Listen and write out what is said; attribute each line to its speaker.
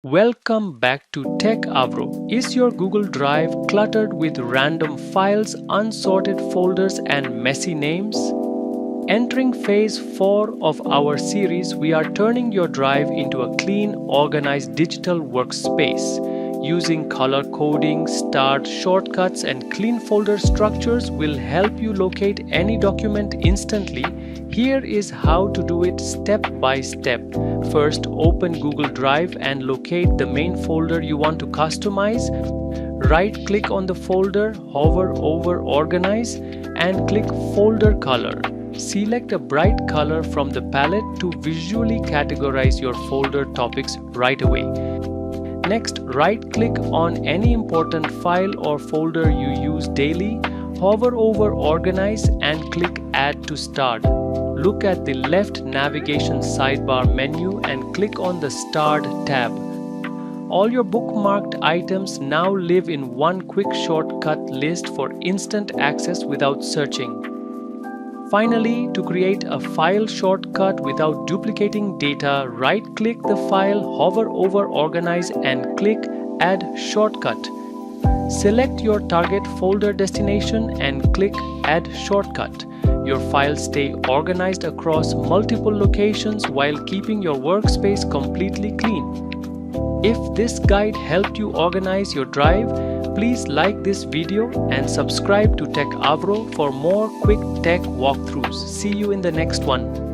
Speaker 1: Welcome back to Tech Avro. Is your Google Drive cluttered with random files, unsorted folders, and messy names? Entering phase 4 of our series, we are turning your drive into a clean, organized digital workspace. Using color coding, start shortcuts, and clean folder structures will help you locate any document instantly. Here is how to do it step by step. First, open Google Drive and locate the main folder you want to customize. Right-click on the folder, hover over Organize, and click Folder Color. Select a bright color from the palette to visually categorize your folder topics right away. Next, right-click on any important file or folder you use daily, hover over Organize and click Add to Start. Look at the left navigation sidebar menu and click on the Start tab. All your bookmarked items now live in one quick shortcut list for instant access without searching. Finally, to create a file shortcut without duplicating data, right-click the file, hover over Organize and click Add Shortcut. Select your target folder destination and click Add Shortcut. Your files stay organized across multiple locations while keeping your workspace completely clean. If this guide helped you organize your drive, please like this video and subscribe to Tech Avro for more quick tech walkthroughs. See you in the next one.